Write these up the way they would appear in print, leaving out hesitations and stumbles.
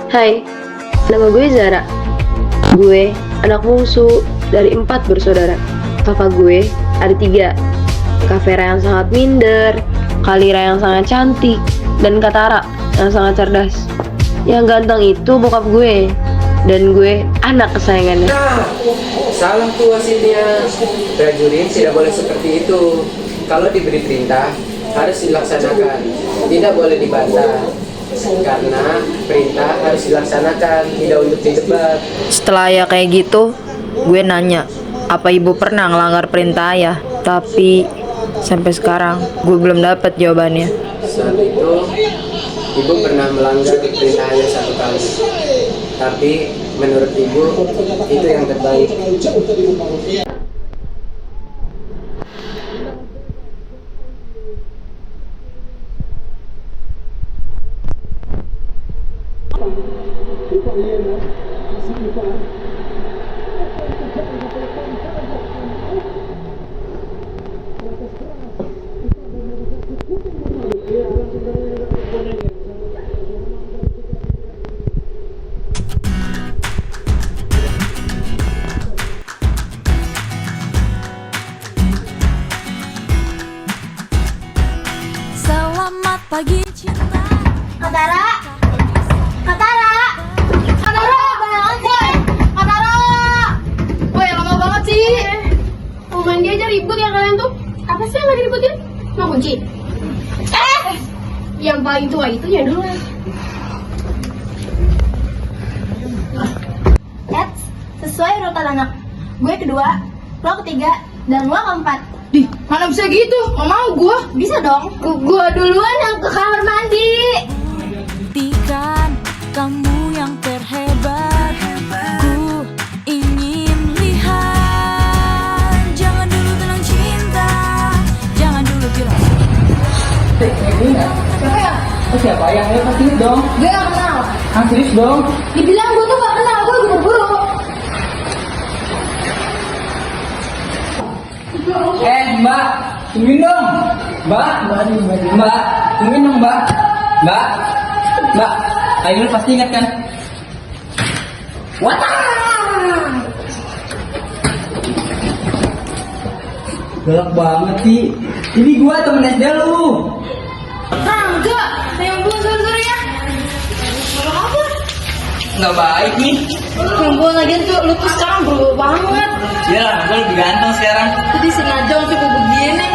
Hai, nama gue Zara. Gue anak bungsu dari 4 bersaudara. Kakak gue ada 3. Kak Vera yang sangat minder, Kak Lira yang sangat cantik, dan Kak Tara yang sangat cerdas. Yang ganteng itu bokap gue, dan gue anak kesayangannya. Nah, salah tuh wasitnya. Prajurit tidak boleh seperti itu. Kalau diberi perintah, harus dilaksanakan. Tidak boleh dibantah. Karena perintah harus dilaksanakan, tidak untuk didebat. Setelah ayah kayak gitu, gue nanya, apa ibu pernah ngelanggar perintah ayah? Tapi sampai sekarang gue belum dapat jawabannya. Saat itu, ibu pernah melanggar perintah ayah 1 kali. Tapi menurut ibu, itu yang terbaik. Selamat pagi cinta. Katara, Katara, Katara, bangun deh, Katara. Woi, lama banget sih. Mau mandi aja ribut ya kalian tuh. Apa sih yang lagi ributin? Mau kunci? Yang paling tua itu ya dulu. Eits, sesuai urutan anak. Gue kedua, lo ketiga, dan lo keempat. Di mana bisa gitu? Nggak mau gue. Bisa dong. Gue duluan yang ke kamar mandi. Buktikan kamu yang terhebat. Ku ingin lihat. Jangan dulu bilang cinta. Jangan dulu bilang. Siapa ya? Siapa yang lo pasti dong? Gue gak kenal. Serius dong? Dibilang gue tuh gak kenal, gue lagi berburu. Mbak, tungguin dong. Mbak, tungguin dong, Mbak. Mbak, ayo lu pasti ingat kan? Wah! Galak banget sih. Ini gua temen SD lu. Enggak, yang buang sore-sore ya. Kalau apa? Nggak baik nih. Yang buang lagi tuh, lu tuh sekarang berubah banget. Ya lah, gua lebih ganteng sekarang. Jadi si Najong tuh begini.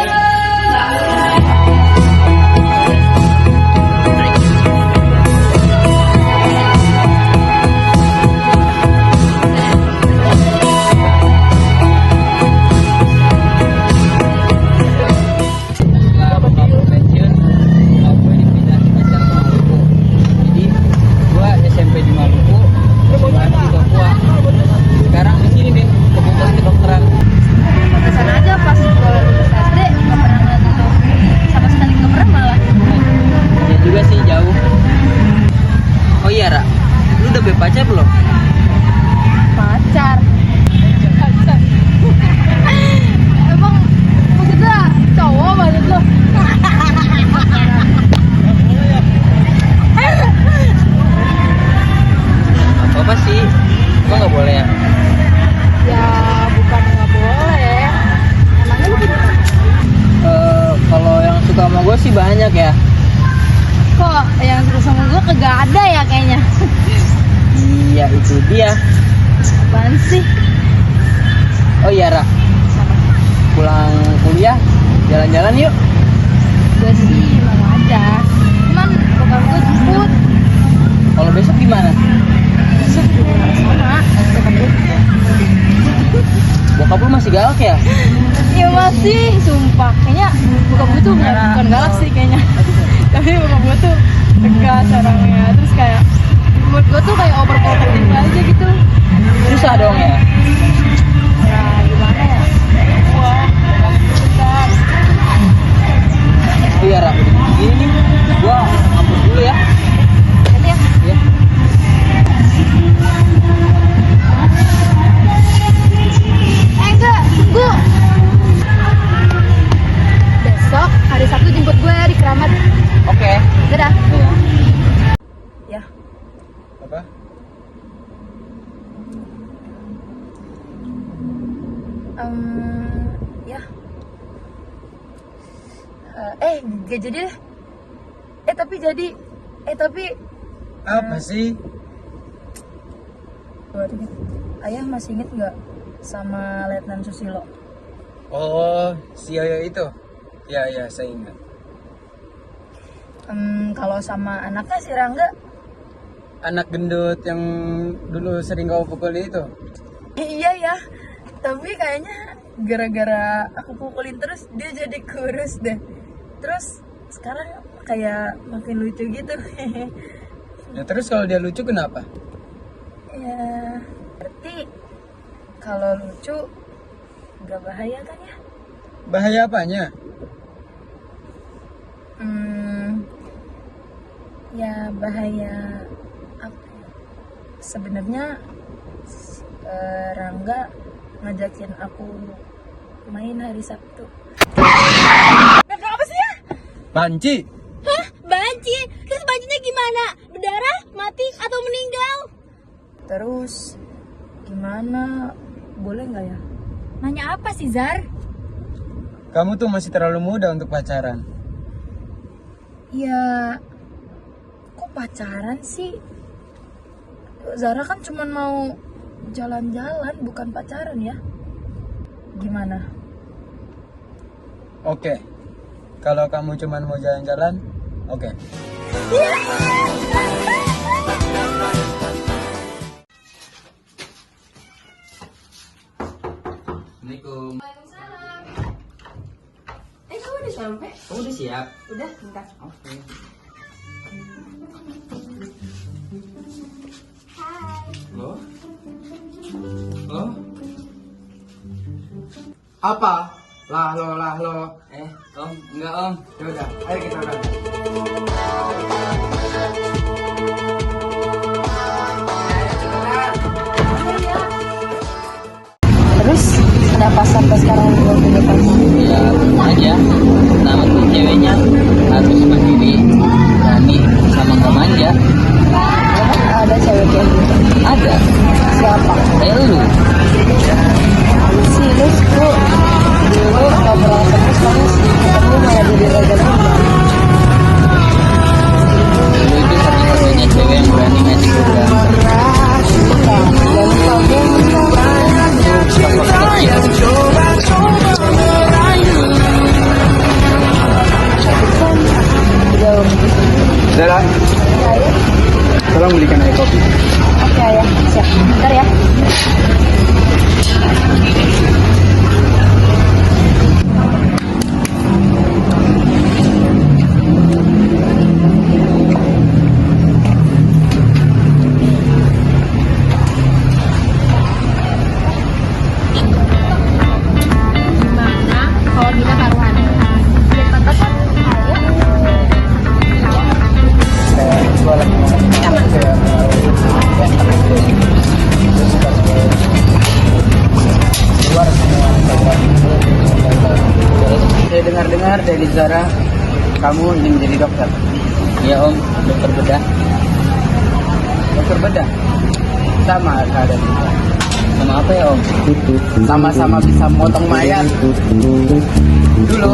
SMP di Maluku, di Papua. Sekarang di sini deh, kebutuhan kedokteran. Pantesan aja pas gue lulus SD gak pernah ngeliat itu. Sama sekali gak pernah malah. Ya juga sih jauh. Oh iya Ra, lu udah punya pacar belum? Pacar. Emang maksudnya cowok banget lo. Apa sih? Kok nggak boleh ya? Ya bukan nggak boleh. Emangnya lu gimana? Kalau yang suka sama gue sih banyak ya. Kok yang terus sama gue kagak ada ya kayaknya. Iya itu dia. Apaan sih? Oh iya Ra, pulang kuliah jalan-jalan yuk. Gue sih mau aja. Cuman bokap gue jemput. Kalau besok gimana? Besok sama bokap gue. Bokap lu masih galak ya? Ya masih, sumpah. Kayaknya bokap gue tuh bukan galak sih kayaknya. Tapi bokap gue tuh tegas orangnya. Terus kayak menurut gue tuh kayak overprotective aja gitu. Susah dong ya? Ya gimana ya? Wah, besar. Iya Ra, gini nih, gua hapus dulu ya. Jadi ya. Iya. Enggak, tunggu. Besok hari Sabtu jemput gue di Keramat. Oke. Dadah. Ya, Apa? Ya. Gak jadi deh. Tapi jadi. Apa sih? Ayah masih inget nggak sama Letnan Susilo? Oh, si Yoyo itu? Ya, saya ingat. Kalau sama anaknya si Rangga? Anak gendut yang dulu sering kau pukul itu? Iya ya. Tapi kayaknya gara-gara aku pukulin terus dia jadi kurus deh. Terus sekarang kayak makin lucu gitu. Ya terus kalau dia lucu kenapa? Ya, berarti kalau lucu nggak bahaya kan ya? Bahaya apanya? Ya bahaya apa ya? Sebenarnya Rangga ngajakin aku main hari Sabtu. Apa sih ya? Banci? Hah? Banci? Terus bancinya gimana? Berdarah? Mati? Atau meninggal? Terus gimana? Boleh nggak ya? Nanya apa sih, Zar? Kamu tuh masih terlalu muda untuk pacaran. Ya, kok pacaran sih? Zara kan cuma mau jalan-jalan, bukan pacaran ya? Gimana? Oke. Kalau kamu cuma mau jalan-jalan, oke. Assalamualaikum. Kamu udah sampai? Kamu udah siap? Udah, bentar. Oke. Loh? Apa? Lah lo. Om, enggak om. Ya udah, ayo kita berangkat. Terus kenapa sampai sekarang belum punya pacar? Ya aja, namanya ceweknya harus mandiri, berani, sama nggak manja. Emang ada cewek kayak gitu? Ada, Siapa? kayak lu. Si Lus tuh dulu nggak pernah ketemu, sekarang ketemu malah jadi raja juga. Lu itu satu-satunya cewek yang berani ngajak gue berantem. Dan Zara, tolong belikan air kopi. Oke ayah, siap. Bentar ya. Gimana kalau kita taruhan? Biar pantas kan? Saya dengar-dengar dari Zara, kamu ingin menjadi dokter. Ya om, dokter bedah. Dokter bedah? Sama keadaan kita. Sama apa ya om? Sama-sama bisa memotong mayat. Dulu,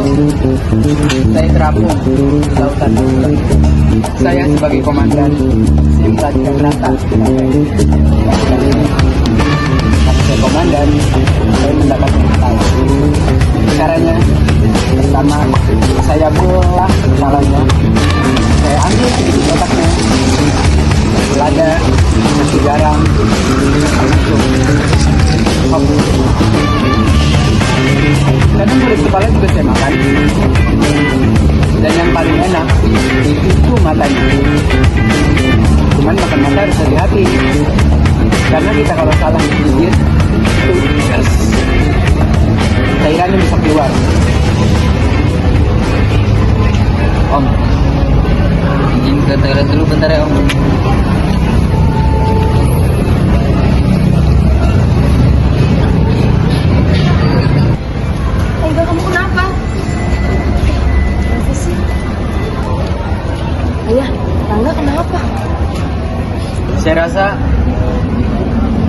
saya terapung di lautan Natuna. Saya sebagai komandan SIM Latihan Rata. Karena saya komandan, saya mendapatkan kepala. Caranya, pertama saya belah kepalanya, saya ambil sedikit otaknya, lada, garam, kadang kulit kepala juga saya makan. Dan yang paling enak itu matanya. Cuman makan mata harus hati-hati, karena kita kalau salah gigit itu cairannya bisa keluar. Om, izin ke toilet dulu bentar ya om. Enggak, kamu kenapa? Kenapa sih? Ayah, Rangga kenapa? Saya rasa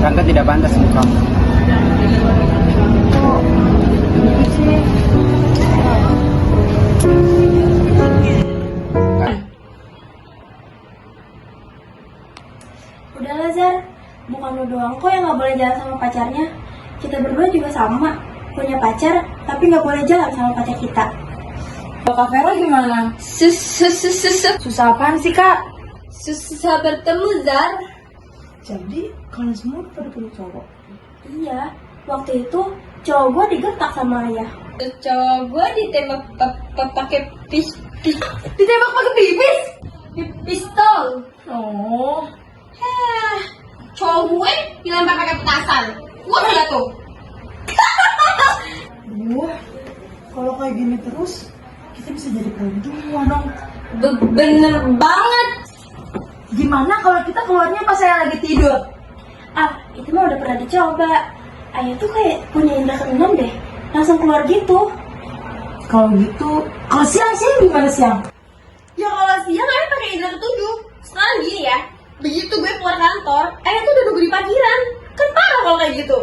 Rangga tidak pantas untuk kamu. Kok doang kok yang nggak boleh jalan sama pacarnya. Kita berdua juga sama, punya pacar, tapi nggak boleh jalan sama pacar kita. Kalau Kak Vera gimana? Susah apaan sih Kak? Susah bertemu, Zar. Jadi kalian semua pada punya cowok? Iya, waktu itu cowok gue digertak sama ayah. Cowok gue ditembak pakai ditembak pakai pistol. Oh, Cowok gue dilempar pakai petasan. Gue udah jatuh. wah, kalau kayak gini terus kita bisa jadi perempuan dong. Bener banget. Gimana kalau kita keluarnya pas saya lagi tidur? Ah, itu mah udah pernah dicoba. Ayah tuh kayak punya indera keenam deh. Langsung keluar gitu. Kalau gitu, kalau siang gimana siang? Ya kalau siang ayah pakai indera ketujuh. Sekarang gini ya, begitu gue keluar kantor, ayah tuh udah nunggu di parkiran. Kan parah kalau kayak gitu.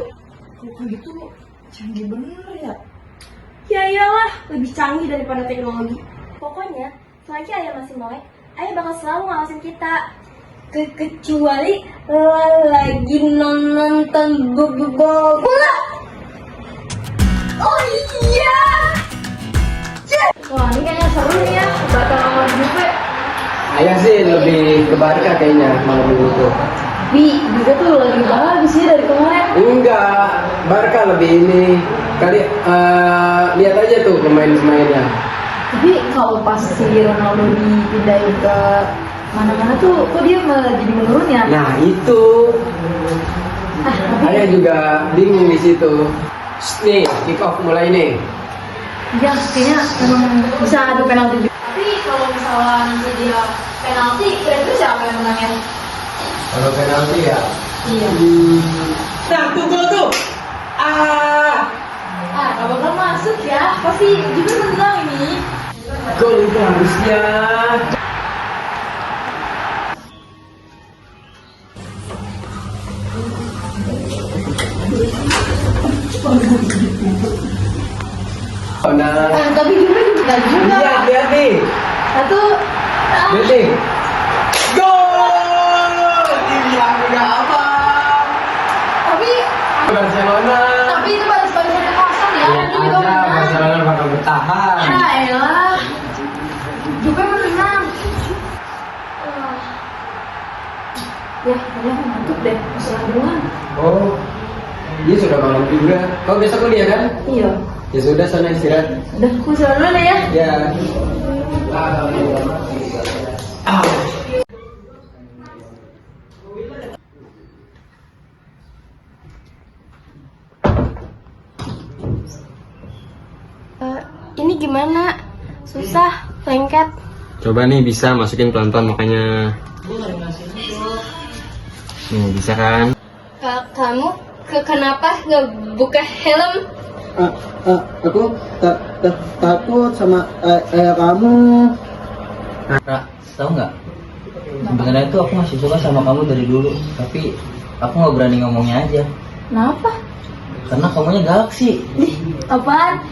Kalau kayak gitu canggih bener ya. Ya iyalah, lebih canggih daripada teknologi. Pokoknya, selagi ayah masih melek, ayah bakal selalu ngawasin kita. Kecuali lagi nonton bola. Oh iya. Wah, ini kayaknya seru nih ya, bakal nomor Juve. Ayah sih lebih ke Barca kayaknya malam itu. Juga tuh lagi bagus sih dari kemarin. Enggak, Barca lebih ini. Kali lihat aja tuh pemain-pemainnya. Tapi kalau pas si Ronaldo dipindahin ke mana-mana tuh, kok dia malah jadi menurun ya? Nah itu, ayah juga bingung di situ. Nih, kick off mulai nih. Dia kayaknya emang bisa adu penalti juga. Tapi kalau misalnya nanti dia penalti, kira-kira siapa yang menangnya? Kalau penalti ya. Iya. Nah, tuh gol tuh. Gak bakal masuk ya. Pasti juga menang ini. Gol itu harusnya. Oh, nah. Tapi juga gak juga. Lihat nih. Satu. Lihat nih. Gol! Dibilang udah apa? Tapi Barcelona. itu balas balasannya kosong ya. Lihat Nanti juga aja, menang. Barcelona bakal bertahan. Ya elah. Juga menang. Ya, kayaknya aku ngantuk deh. Masalah doang. Oh, dia sudah malam juga. Kau besok kuliah kan? Iya. Ya sudah, sana istirahat. Udah, aku jalan dulu ya. Ya. Ah. Ini gimana? Susah, lengket. Coba nih bisa masukin pelan-pelan makanya. Nih bisa kan? Kamu kenapa nggak buka helm? Aku takut sama ayah kamu. Ra, tahu nggak? Sebenarnya tuh aku masih suka sama kamu dari dulu, tapi aku nggak berani ngomongnya aja. Kenapa? Karena kamunya galak sih. Apaan?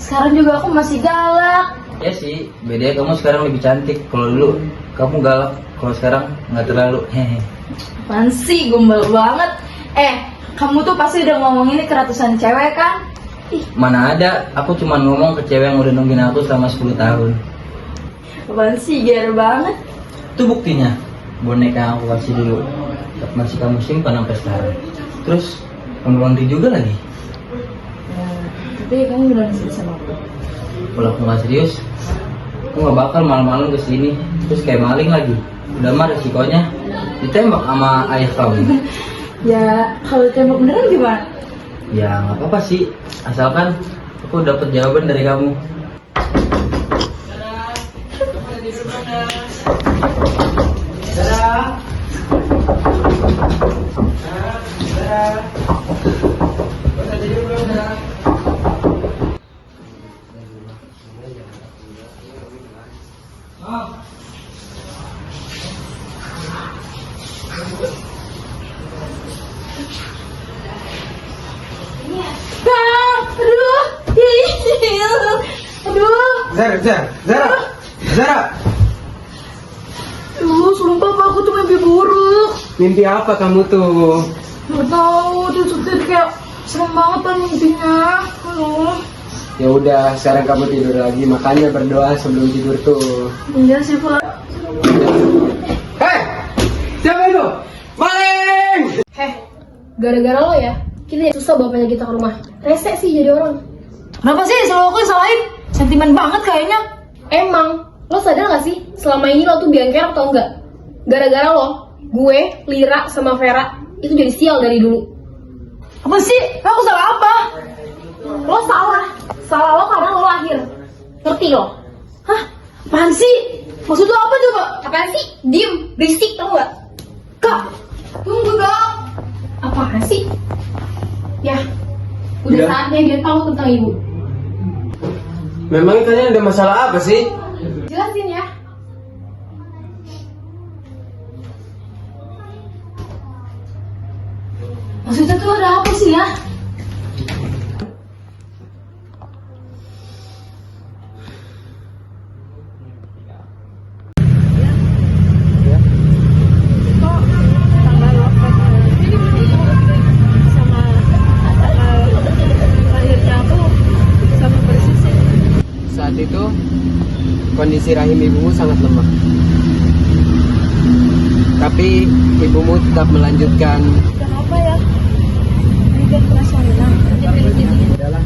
Sekarang juga aku masih galak. Ya sih, bedanya kamu sekarang lebih cantik. Kalau dulu kamu galak, kalau sekarang nggak terlalu. Hehe. Apaan sih, gombal banget. Kamu tuh pasti udah ngomong ini ke ratusan cewek kan? Mana ada, aku cuma ngomong ke cewek yang udah nungguin aku selama 10 tahun. Apaan sih, gere banget. Itu buktinya, boneka yang aku kasih dulu masih kamu simpan sampai sekarang. Terus kamu laundry juga lagi. Tapi kamu beneran serius sama aku? Kalau aku nggak serius, aku nggak bakal malam-malam kesini terus kayak maling lagi. Udah mah resikonya ditembak sama ayah kamu. Ya, kalau tembak beneran gimana? Ya nggak apa-apa sih, asalkan aku dapat jawaban dari kamu. Zara. Sumpah Pak, aku tuh mimpi buruk. Mimpi apa kamu tuh? Gak tau, tuh supir kayak serem banget kan mimpinya. Aduh. Ya udah, sekarang kamu tidur lagi, makanya berdoa sebelum tidur tuh. Iya sih, Pak. Hei, siapa itu? Maling! Heh, gara-gara lo ya, kita susah bapaknya kita ke rumah. Rese sih jadi orang. Kenapa sih selalu aku yang salahin? Sentimen banget kayaknya. Emang, lo sadar gak sih selama ini lo tuh biang kerok atau enggak? Gara-gara lo, gue, Lira, sama Vera itu jadi sial dari dulu. Apa sih? Aku salah apa? Lo salah lo karena lo lahir. Ngerti lo? Hah? Apaan sih? Maksud lo apa coba? Apaan sih? Diem, berisik tau gak? Kak, tunggu dong. Apaan sih? Ya, udah saatnya dia tahu tentang ibu. Memangnya kalian ada masalah apa sih? Jelasin ya. Maksudnya tuh ada apa sih ya? Saat itu, kondisi rahim ibumu sangat lemah. Tapi ibumu tetap melanjutkan. Kenapa ya? Tidak perasaan. Udahlah.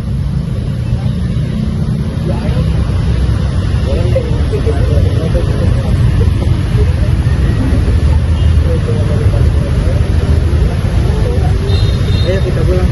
Ayo kita pulang.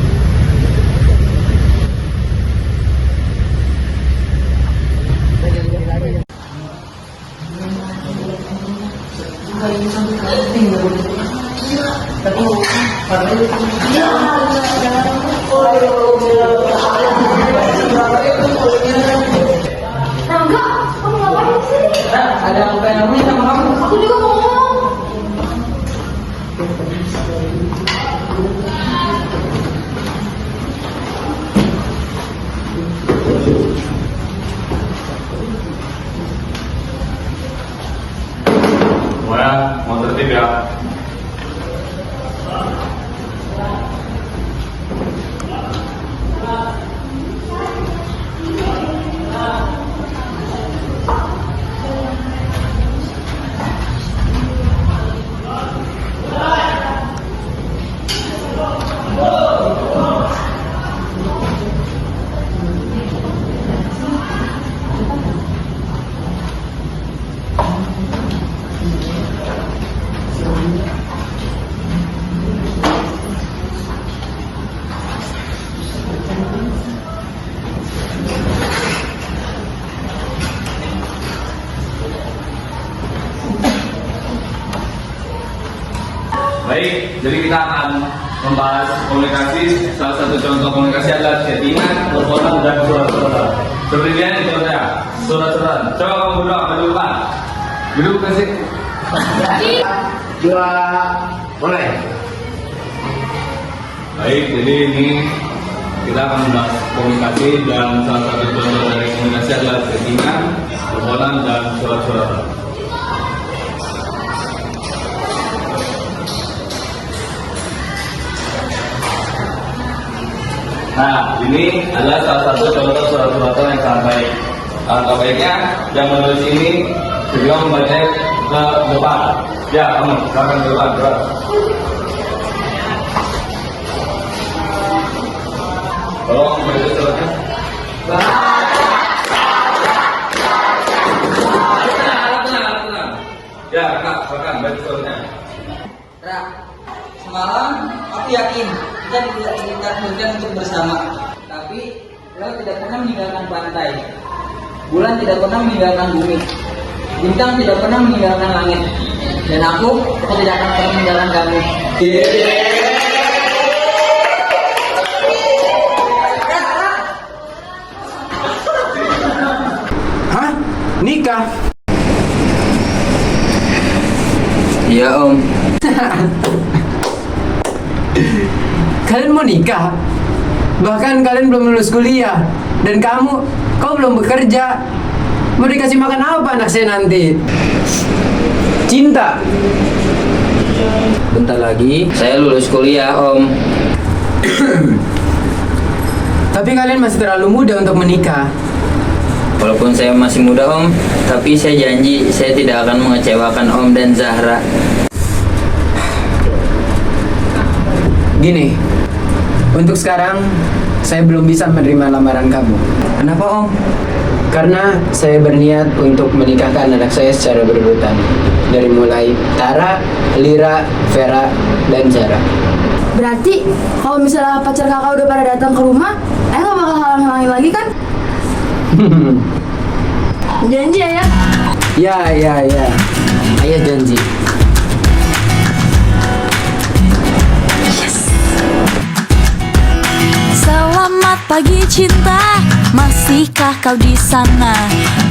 Enggak, kamu ngapain sih? Ada apa yang namanya sama kamu? Aku juga mau ngomong. Semuanya mau tertib ya. Baik, jadi kita akan membahas komunikasi. Salah satu contoh komunikasi adalah chattingan, teleponan, dan surat-suratan. Seperti ini contohnya, surat-suratan. Coba kamu berdua maju depan. Duduk ke sini. 2, mulai. Baik, jadi ini kita akan membahas komunikasi dan salah satu contoh dari komunikasi adalah chattingan, teleponan, dan surat-suratan. Nah, ini adalah salah satu contoh surat-suratan yang sangat baik. Alangkah baiknya yang menulis ini segera membaca ke depan. Ya, kamu silakan ke depan. Gerak. Tolong membaca suratnya. Tenang. Ya, kak, silakan baca suratnya. Ra, semalam aku yakin kita ditakdirkan untuk bersama. Tapi laut tidak pernah meninggalkan pantai. Bulan tidak pernah meninggalkan bumi. Bintang tidak pernah meninggalkan langit. Dan aku tidak akan pernah meninggalkan kamu. Hah? Nikah? Iya om. Kalian mau nikah? Bahkan kalian belum lulus kuliah. Dan kau belum bekerja. Mau dikasih makan apa anak saya nanti? Cinta? Bentar lagi saya lulus kuliah, Om. Tapi kalian masih terlalu muda untuk menikah. Walaupun saya masih muda, Om, tapi saya janji saya tidak akan mengecewakan Om dan Zahra. Gini, untuk sekarang saya belum bisa menerima lamaran kamu. Kenapa, Om? Karena saya berniat untuk menikahkan anak saya secara berurutan. Dari mulai Tara, Lira, Vera, dan Zara. Berarti kalau misalnya pacar kakak udah pada datang ke rumah, ayah nggak bakal halang-halangin lagi kan? Janji ya? Ya. Ayah janji. Selamat pagi cinta, masihkah kau di sana?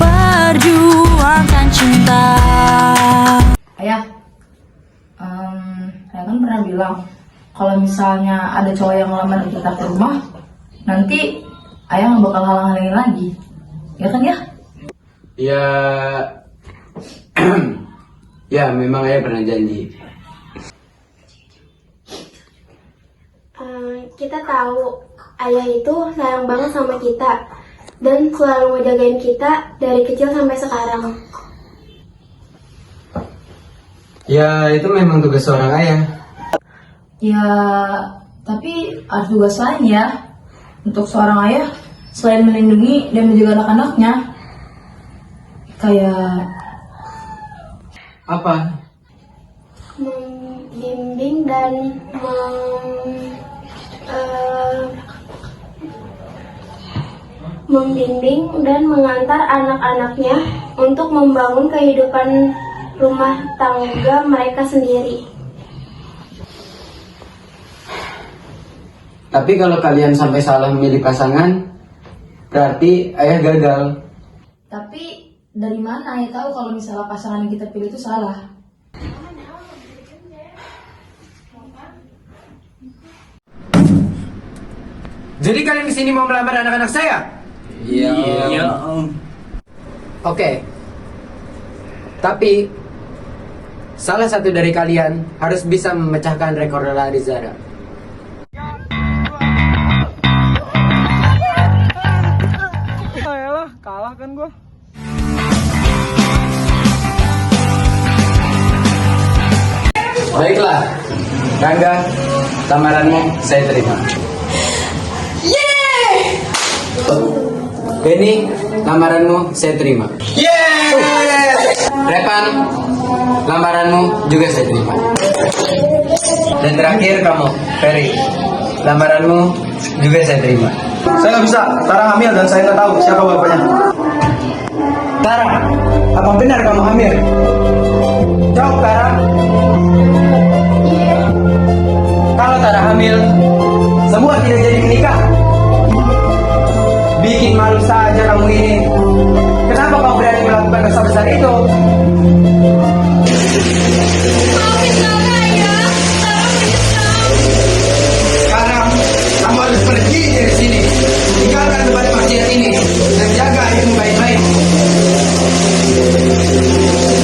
Perjuangkan cinta. Ayah, saya kan pernah bilang kalau misalnya ada cowok yang ngelamar kita ke rumah, nanti ayah nggak bakal halang-halangin lagi, ya kan ya? Ya, memang ayah pernah janji. Kita tahu ayah itu sayang banget sama kita dan selalu ngejagain kita dari kecil sampai sekarang. Ya, itu memang tugas seorang ayah. Ya, tapi ada tugas lain ya untuk seorang ayah selain melindungi dan menjaga anak-anaknya. Kayak Apa? Membimbing dan mengantar anak-anaknya untuk membangun kehidupan rumah tangga mereka sendiri. Tapi kalau kalian sampai salah memilih pasangan, berarti ayah gagal. Tapi dari mana ayah tahu kalau misalnya pasangan yang kita pilih itu salah? Jadi kalian kesini mau melamar anak-anak saya? Iya, Om. Oke. Tapi salah satu dari kalian harus bisa memecahkan rekor lari Zara. Baiklah, Rangga, lamaranmu saya terima. Benny, lamaranmu saya terima. Repan, lamaranmu juga saya terima. Dan terakhir kamu, Ferry, lamaranmu juga saya terima. Saya nggak bisa, Tara hamil dan saya nggak tahu siapa bapaknya. Tara, apa benar kamu hamil? Jawab, Tara. Kalau Tara hamil, semua tidak jadi menikah. Bikin malu saja kamu ini. Kenapa kau berani melakukan dosa besar itu? Sekarang kamu harus pergi dari sini. Tinggalkan tempat masjid ini dan jaga ayahmu baik-baik.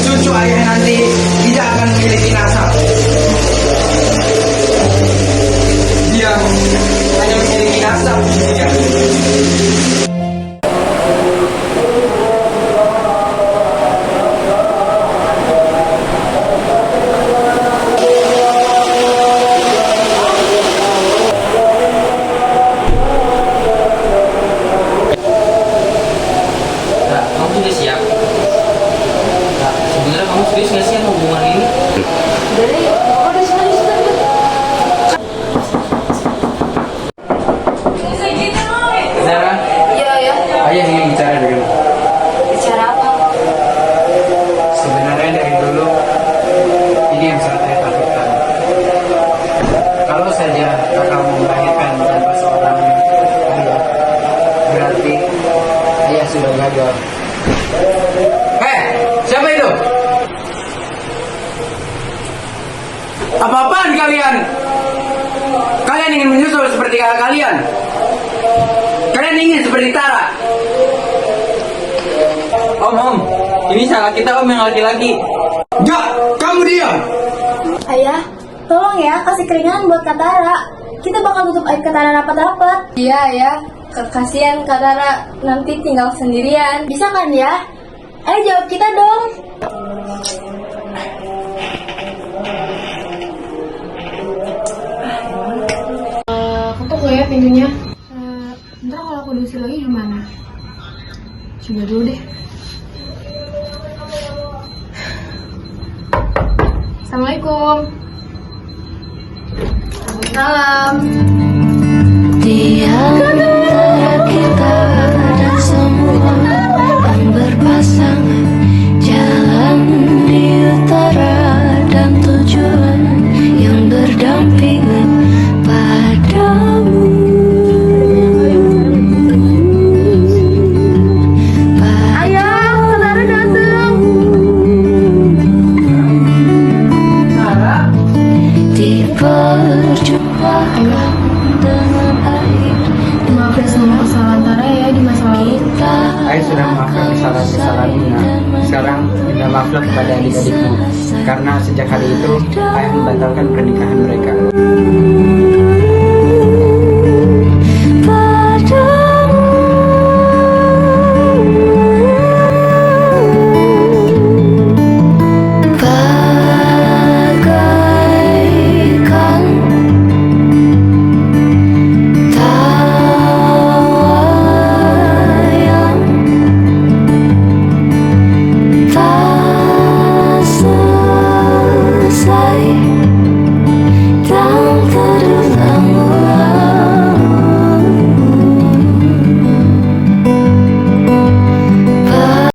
Cucu ayah nanti tidak akan memiliki nasab. Dia hanya memiliki nasab. Kak, kamu sudah siap? Kak, sebenarnya kamu serius nggak sih sama hubungan ini? Zara, Iya. ayah ingin bicara denganmu. Bicara apa? Sebenarnya dari dulu ini yang sangat saya takutkan. Kalau saja kakakmu melahirkan tanpa seorang ayah, berarti ayah sudah gagal. Siapa itu? Apa-apaan kalian? Kalian ingin menyusul seperti kakak kalian? Kalian ingin seperti Tara? Om, ini salah kita, Om, yang laki-laki. Enggak, kamu diam. Ayah, tolong ya kasih keringanan buat Katara. Kita bakal tutup aib Katara rapat-rapat. Iya ya, kasihan Kak Tara nanti tinggal sendirian. Bisa kan ya? Ayo jawab kita dong. Ketuk gak ya pintunya? Ntar kalau aku diusir lagi gimana? Coba dulu deh. Assalamualaikum. Salam. Di antara kita dan semua yang berpasangan, jalan di utara dan tujuan yang berdampingan padamu. Ayah, Katara datang. Di perjumpaan dengan air Maafin semua kesalahan Tara ya di masa lalu. kita. Ayah sudah memaafkan kesalahan-kesalahannya. Sekarang minta maaflah kepada adik-adikmu. Karena sejak hari itu, ayah membatalkan pernikahan mereka.